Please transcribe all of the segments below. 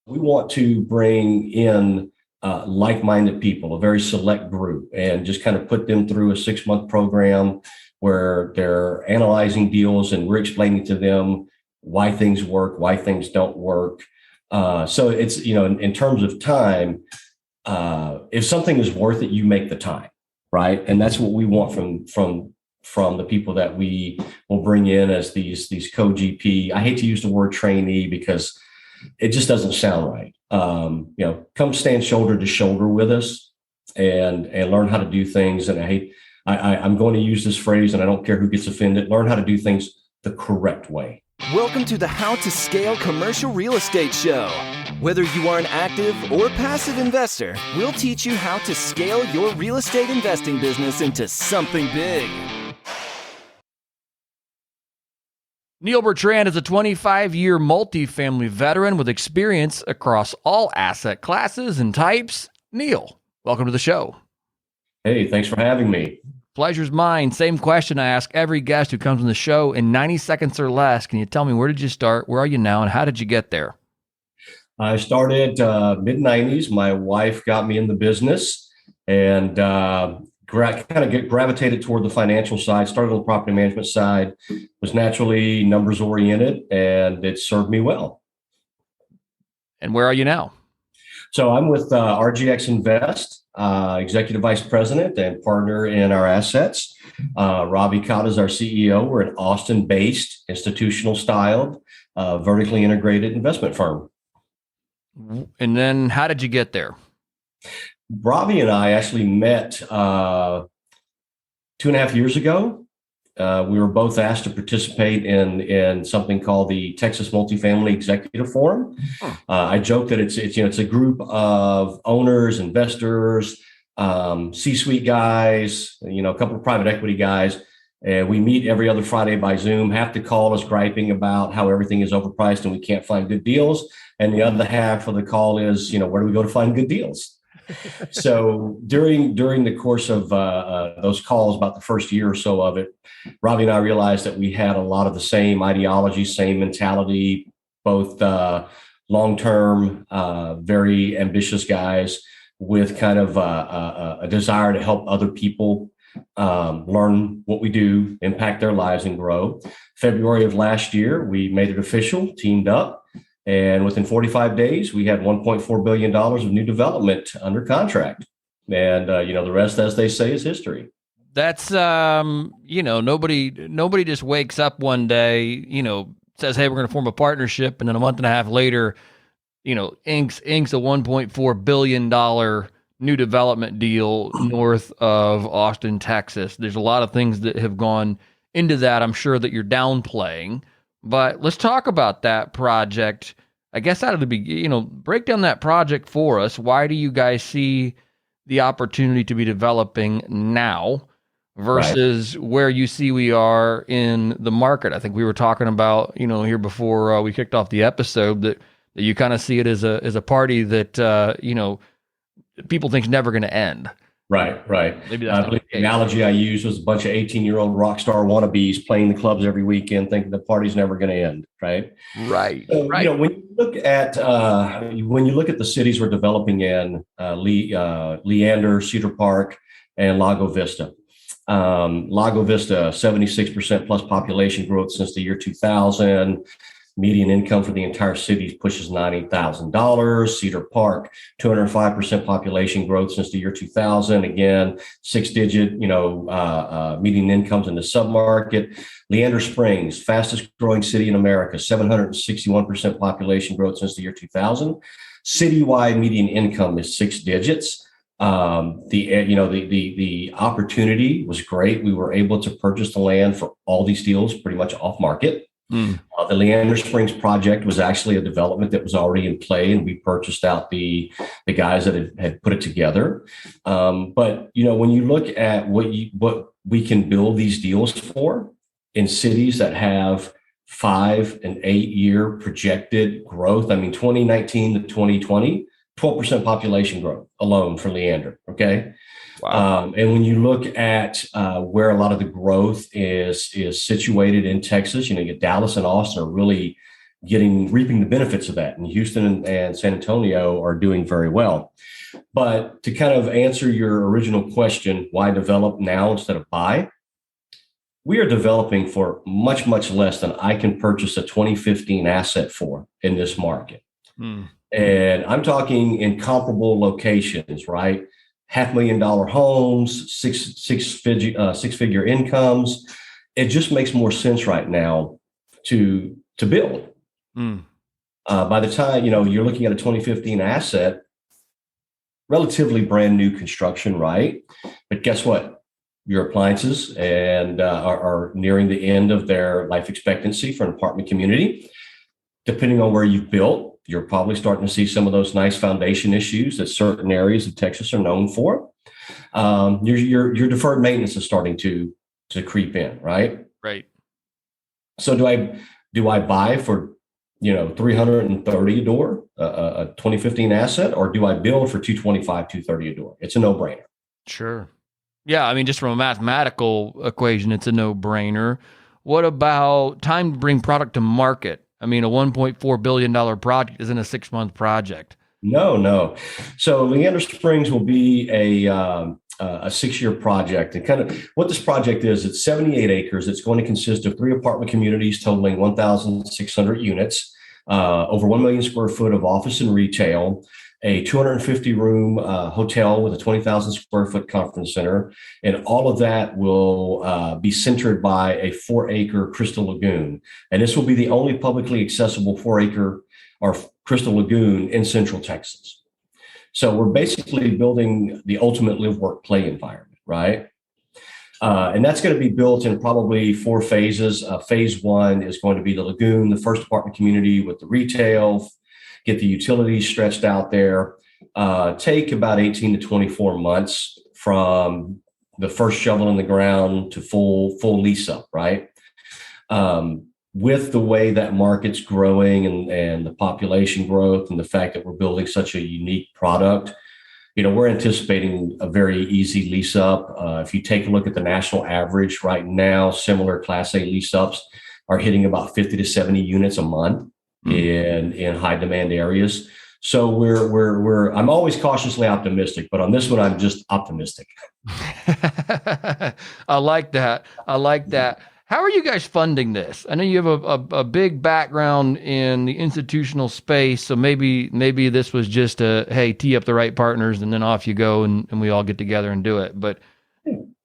we want to bring in like-minded people, a very select group, and just kind of put them through a 6-month program where they're analyzing deals and we're explaining to them why things work, why things don't work. So it's, in terms of time, if something is worth it, you make the time, right? And that's what we want from the people that we will bring in as these co-GP. I hate to use the word trainee because it just doesn't sound right. Come stand shoulder to shoulder with us and learn how to do things. And I'm going to use this phrase, and I don't care who gets offended. Learn how to do things the correct way. Welcome to the How to Scale Commercial Real Estate Show. Whether you are an active or passive investor, we'll teach you how to scale your real estate investing business into something big. Neil Bertrand is a 25-year multifamily veteran with experience across all asset classes and types. Neil, welcome to the show. Hey, thanks for having me. Pleasure's mine. Same question I ask every guest who comes on the show in 90 seconds or less. Can you tell me, where did you start? Where are you now? And how did you get there? I started mid-90s. My wife got me in the business and gravitated toward the financial side, started on the property management side, was naturally numbers oriented, and it served me well. And where are you now? So I'm with RGX Invest, executive vice president and partner in our assets. Robbie Cott is our CEO. We're an Austin-based, institutional-styled, vertically integrated investment firm. And then how did you get there? Robbie and I actually met 2.5 years ago. We were both asked to participate in something called the Texas Multifamily Executive Forum. I joke that it's a group of owners, investors, C-suite guys, a couple of private equity guys. And we meet every other Friday by Zoom. Half the call is griping about how everything is overpriced and we can't find good deals. And the other half of the call is, where do we go to find good deals? So during the course of those calls, about the first year or so of it, Robbie and I realized that we had a lot of the same ideology, same mentality, both long-term, very ambitious guys with kind of a desire to help other people learn what we do, impact their lives, and grow. February of last year, we made it official, teamed up. And within 45 days, we had $1.4 billion of new development under contract. And, the rest, as they say, is history. That's, nobody just wakes up one day, says, hey, we're going to form a partnership. And then a month and a half later, inks a $1.4 billion new development deal north of Austin, Texas. There's a lot of things that have gone into that. I'm sure that you're downplaying. But let's talk about that project. I guess out of the beginning, break down that project for us. Why do you guys see the opportunity to be developing now versus where you see we are in the market? I think we were talking about, here before we kicked off the episode that you kind of see it as a party that, people think's never going to end. Right. Maybe that's I believe the analogy I used was a bunch of 18-year-old rock star wannabes playing the clubs every weekend, thinking the party's never going to end. Right. So, when you look at the cities we're developing in, Leander, Cedar Park, and Lago Vista. Lago Vista, 76% plus population growth since the year 2000. Median income for the entire city pushes $90,000. Cedar Park, 205% population growth since the year 2000. Again, 6-digit, median incomes in the submarket. Leander Springs, fastest growing city in America, 761% population growth since the year 2000. Citywide median income is 6 digits. The opportunity was great. We were able to purchase the land for all these deals pretty much off market. The Leander Springs project was actually a development that was already in play, and we purchased out the guys that had put it together. But when you look at what we can build these deals for in cities that have 5 and 8 year projected growth, 2019 to 2020, 12% population growth alone for Leander. Okay. Wow. And when you look at where a lot of the growth is situated in Texas, Dallas and Austin are really reaping the benefits of that. And Houston and San Antonio are doing very well. But to kind of answer your original question, why develop now instead of buy? We are developing for much, much less than I can purchase a 2015 asset for in this market. And I'm talking in comparable locations, right? $500,000 homes, six figure incomes. It just makes more sense right now to build. By the time, you're looking at a 2015 asset, relatively brand new construction, right? But guess what? Your appliances and are nearing the end of their life expectancy for an apartment community. Depending on where you've built, you're probably starting to see some of those nice foundation issues that certain areas of Texas are known for. Your deferred maintenance is starting to creep in, right? Right. So do I buy for $330 a door, a 2015 asset, or do I build for $225, $230 a door? It's a no-brainer. Sure. Yeah, I mean, just from a mathematical equation, it's a no-brainer. What about time to bring product to market? I mean, a $1.4 billion project isn't a 6-month project. No. So Leander Springs will be a 6-year project. And kind of what this project is, it's 78 acres. It's going to consist of 3 apartment communities totaling 1,600 units, over 1 million square foot of office and retail, a 250 room hotel with a 20,000 square foot conference center. And all of that will be centered by a 4-acre crystal lagoon. And this will be the only publicly accessible 4-acre or crystal lagoon in Central Texas. So we're basically building the ultimate live, work, play environment, right? And that's going to be built in probably 4 phases. Phase 1 is going to be the lagoon, the first apartment community with the retail, get the utilities stretched out there, take about 18 to 24 months from the first shovel in the ground to full lease up, right? With the way that market's growing and the population growth and the fact that we're building such a unique product, we're anticipating a very easy lease up. If you take a look at the national average right now, similar Class A lease ups are hitting about 50 to 70 units a month in high demand areas. So I'm always cautiously optimistic, but on this one, I'm just optimistic. I like that. How are you guys funding this? I know you have a big background in the institutional space, so maybe this was just hey, tee up the right partners and then off you go and we all get together and do it. But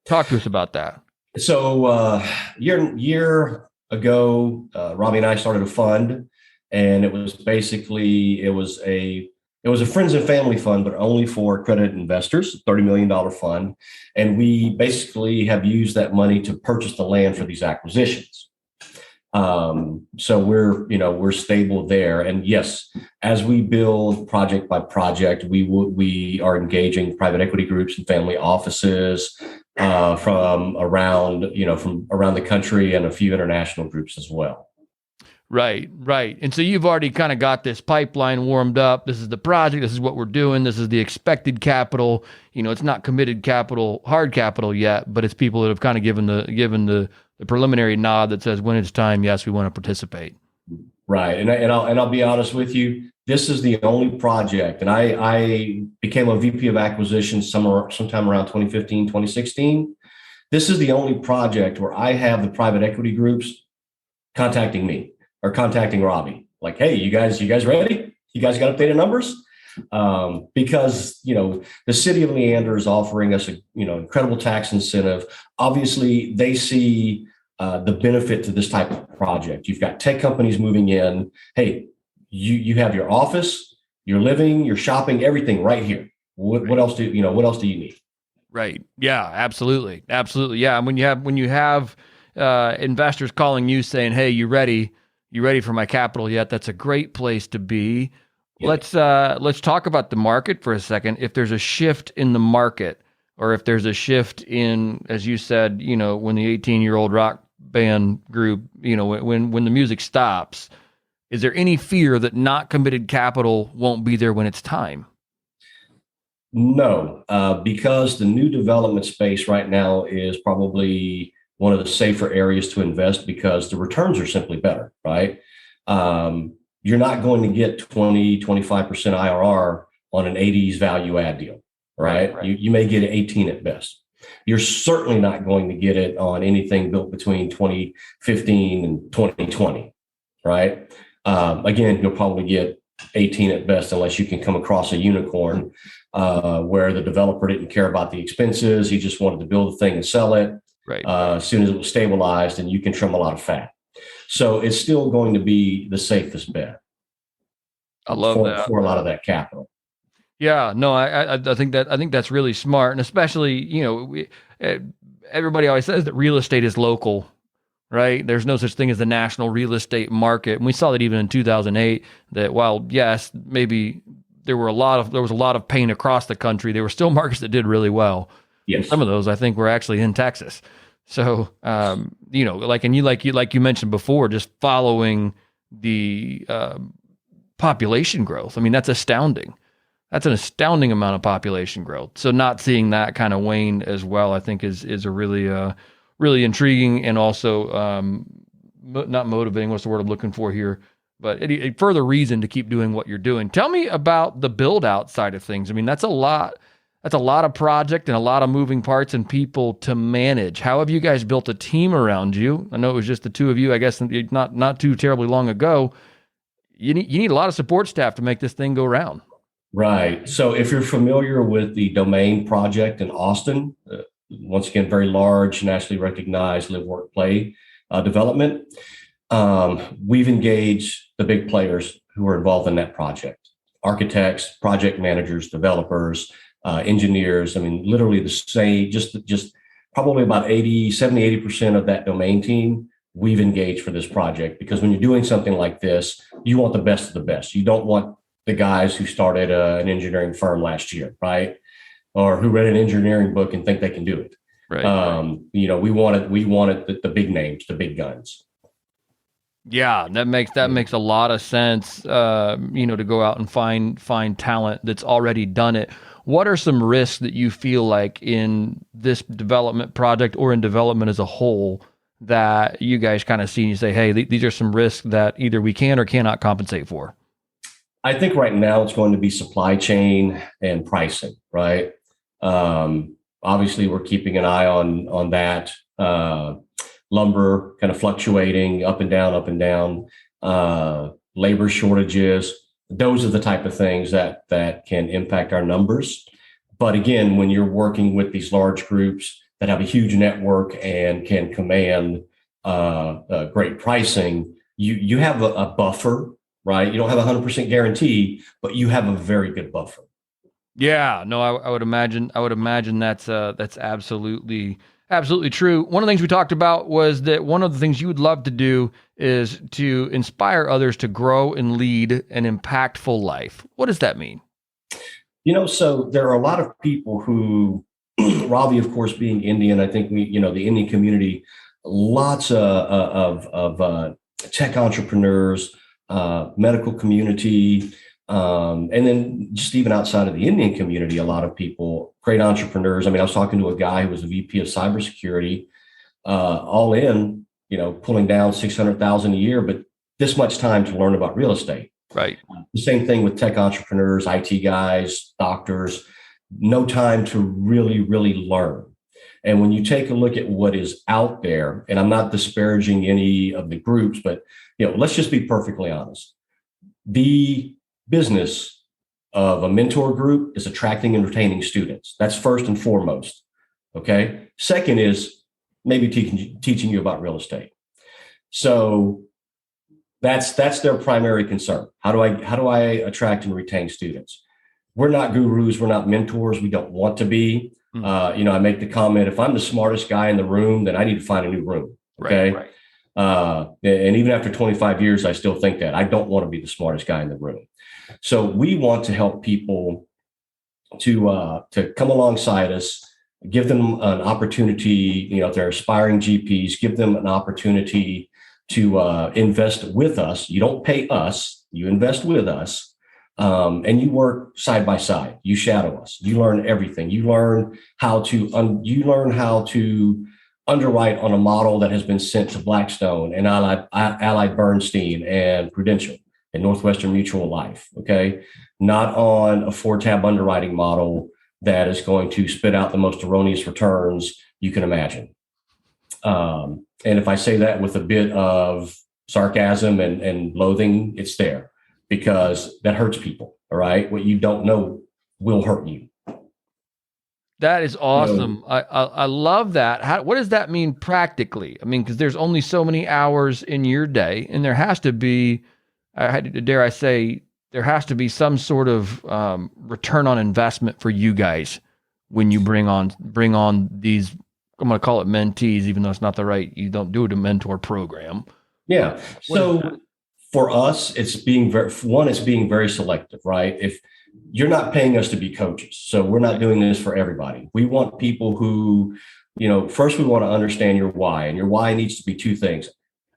talk to us about that. So year ago, Robbie and I started a fund, and it was a friends and family fund, but only for accredited investors, $30 million fund. And we basically have used that money to purchase the land for these acquisitions. So we're stable there. And yes, as we build project by project, we are engaging private equity groups and family offices from around the country, and a few international groups as well. Right. And so you've already kind of got this pipeline warmed up. This is the project. This is what we're doing. This is the expected capital. It's not committed capital, hard capital yet, but it's people that have kind of given the preliminary nod that says when it's time, yes, we want to participate. Right. And I'll be honest with you. This is the only project, and I became a VP of acquisitions sometime around 2015, 2016. This is the only project where I have the private equity groups contacting me or contacting Robbie, like, hey, you guys ready? You guys got updated numbers? Because, the city of Leander is offering us incredible tax incentive. Obviously, they see the benefit to this type of project. You've got tech companies moving in. Hey, you have your office, your living, your shopping, everything right here. What else do you need? Right. Yeah, absolutely. Yeah. And when you have investors calling you saying, hey, you ready for my capital yet? That's a great place to be. Yeah. Let's talk about the market for a second. If there's a shift in the market, or if there's a shift in, as you said, when the 18-year-old rock band group, when the music stops, is there any fear that not committed capital won't be there when it's time? No, because the new development space right now is probably one of the safer areas to invest because the returns are simply better, right? you're not going to get 20, 25% IRR on an 80s value add deal, right? You may get 18 at best. You're certainly not going to get it on anything built between 2015 and 2020, right? Again, you'll probably get 18 at best unless you can come across a unicorn where the developer didn't care about the expenses. He just wanted to build the thing and sell it. Right. As soon as it was stabilized, and you can trim a lot of fat. So it's still going to be the safest bet. I love that for a lot of that capital. Yeah, no, I think that's really smart, and especially everybody always says that real estate is local, right? There's no such thing as the national real estate market, and we saw that even in 2008. That while yes, maybe there was a lot of pain across the country, there were still markets that did really well. Yes, and some of those I think were actually in Texas. So like you mentioned before, just following the population growth. I mean, that's astounding. That's an astounding amount of population growth. So not seeing that kind of wane as well, I think is a really intriguing and also not motivating. What's the word I'm looking for here? But a further reason to keep doing what you're doing. Tell me about the build out side of things. I mean, that's a lot of project and a lot of moving parts and people to manage. How have you guys built a team around you? I know it was just the two of you, I guess, not too terribly long ago. You need a lot of support staff to make this thing go round. Right. So if you're familiar with the Domain project in Austin, once again, very large, nationally recognized live, work, play development, we've engaged the big players who are involved in that project: architects, project managers, developers, engineers. I mean, literally the same, just probably about 70-80% of that Domain team we've engaged for this project, because when you're doing something like this, you want the best of the best. You don't want the guys who started an engineering firm last year, right? Or who read an engineering book and think they can do it. Right. We wanted the big names, the big guns. Yeah, that makes a lot of sense. To go out and find talent that's already done it. What are some risks that you feel like in this development project or in development as a whole that you guys kind of see and you say, hey, these are some risks that either we can or cannot compensate for? I think right now it's going to be supply chain and pricing, right? Obviously, we're keeping an eye on that. Lumber kind of fluctuating up and down, labor shortages. Those are the type of things that can impact our numbers. But again, when you're working with these large groups that have a huge network and can command great pricing, you have a buffer, right? You don't have a 100% guarantee, but you have a very good buffer. Yeah, no, I would imagine that's absolutely true. One of the things we talked about was that one of the things you would love to do is to inspire others to grow and lead an impactful life. What does that mean? So there are a lot of people who, Ravi, of course, being Indian, I think the Indian community, lots of tech entrepreneurs, medical community, and then just even outside of the Indian community, a lot of people, great entrepreneurs. I mean, I was talking to a guy who was a VP of cybersecurity, all in, pulling down $600,000 a year, but this much time to learn about real estate. Right. The same thing with tech entrepreneurs, IT guys, doctors, no time to really, really learn. And when you take a look at what is out there, and I'm not disparaging any of the groups, but let's just be perfectly honest. The business of a mentor group is attracting and retaining students. That's first and foremost. Okay. Second is maybe teaching you about real estate. So that's their primary concern. How do I attract and retain students? We're not gurus. We're not mentors. We don't want to be. I make the comment, if I'm the smartest guy in the room, then I need to find a new room. Okay. Right. And even after 25 years, I still think that I don't want to be the smartest guy in the room. So we want to help people to come alongside us, give them an opportunity. If they're aspiring GPs, give them an opportunity to invest with us. You don't pay us, you invest with us. And you work side by side. You shadow us. You learn everything. You learn how to underwrite on a model that has been sent to Blackstone and Allied Bernstein and Prudential and Northwestern Mutual Life. Okay. Not on a 4-tab underwriting model that is going to spit out the most erroneous returns you can imagine. And if I say that with a bit of sarcasm and loathing, it's there because that hurts people. All right. What you don't know will hurt you. That is awesome. I love that. What does that mean practically? I mean, because there's only so many hours in your day, and there has to be, dare I say, there has to be some sort of return on investment for you guys when you bring on these. I'm going to call it mentees, even though it's not you don't do it a mentor program. Yeah. So for us, it's being very selective, right? If you're not paying us to be coaches, so we're not doing this for everybody. We want people who, first we want to understand your why, and your why needs to be two things.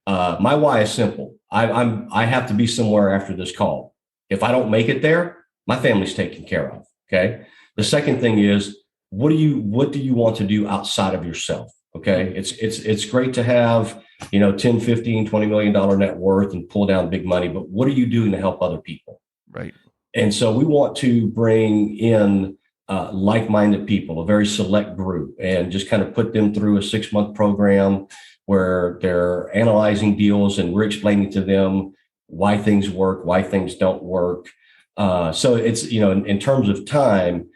My why is simple. I have to be somewhere after this call. If I don't make it there, my family's taken care of. Okay. The second thing is, what do you want to do outside of yourself? Okay. It's great to have, 10, 15, $20 million net worth and pull down big money, but what are you doing to help other people? Right. And so we want to bring in like-minded people, a very select group, and just kind of put them through a 6-month program where they're analyzing deals and we're explaining to them why things work, why things don't work. So it's, in terms of time,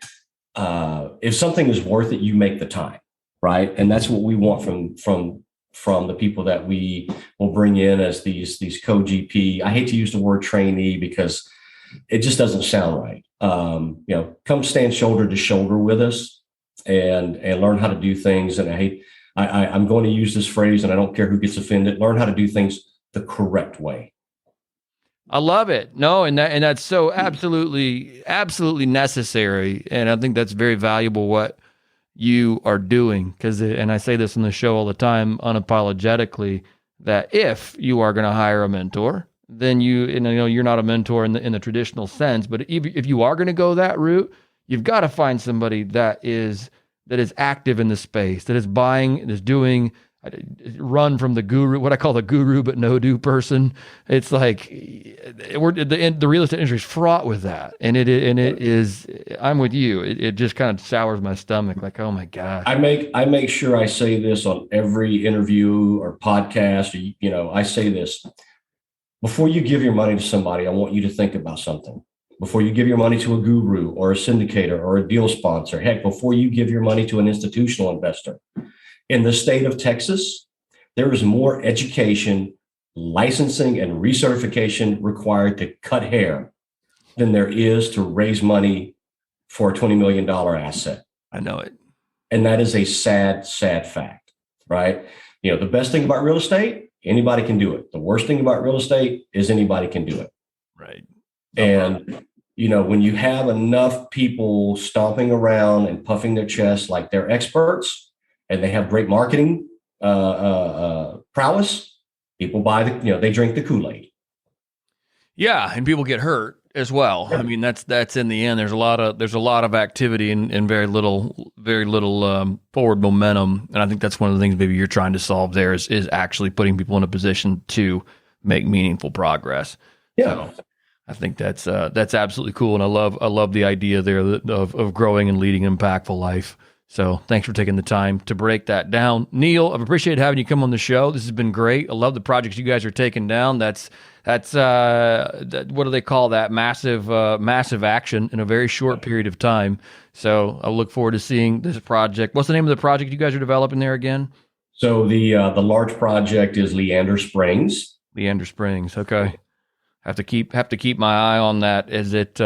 if something is worth it, you make the time, right? And that's what we want from the people that we will bring in as these co-GP. I hate to use the word trainee because it just doesn't sound right. Come stand shoulder to shoulder with us and learn how to do things. And I'm going to use this phrase, and I don't care who gets offended. Learn how to do things the correct way. I love it. No, and that's so absolutely necessary. And I think that's very valuable what you are doing. And I say this on the show all the time, unapologetically, that if you are going to hire a mentor, then you're not a mentor in the traditional sense. But if you are going to go that route, you've got to find somebody that is active in the space, that is buying, that is doing. Run from the guru, what I call the guru but no do person. It's like the real estate industry is fraught with that, and it is. I'm with you. It just kind of sours my stomach. Like, oh my gosh. I make sure I say this on every interview or podcast. I say this before you give your money to somebody. I want you to think about something. Before you give your money to a guru or a syndicator or a deal sponsor, heck, before you give your money to an institutional investor. In the state of Texas, there is more education, licensing, and recertification required to cut hair than there is to raise money for a $20 million asset. I know it. And that is a sad, sad fact, right? The best thing about real estate, anybody can do it. The worst thing about real estate is anybody can do it. Right. And, when you have enough people stomping around and puffing their chests like they're experts, and they have great marketing prowess, people buy they drink the Kool-Aid. Yeah, and people get hurt as well. Yeah. I mean, that's in the end. There's a lot of activity and very little forward momentum. And I think that's one of the things maybe you're trying to solve there is actually putting people in a position to make meaningful progress. Yeah. So I think that's absolutely cool, and I love the idea there of growing and leading an impactful life. So thanks for taking the time to break that down. Neil, I've appreciated having you come on the show. This has been great. I love the projects you guys are taking down. That's what do they call that? Massive action in a very short period of time. So I look forward to seeing this project. What's the name of the project you guys are developing there again? So the large project is Leander Springs. Leander Springs. Okay. Have to keep my eye on that as it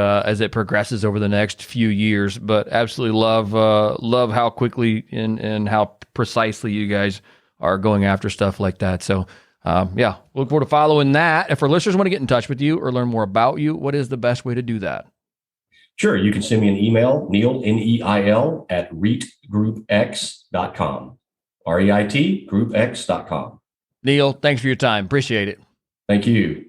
progresses over the next few years. But absolutely love how quickly and how precisely you guys are going after stuff like that. So look forward to following that. If our listeners want to get in touch with you or learn more about you, what is the best way to do that? Sure, you can send me an email, Neil Neil at reitgroupx.com, REIT groupx.com. Neil, thanks for your time. Appreciate it. Thank you.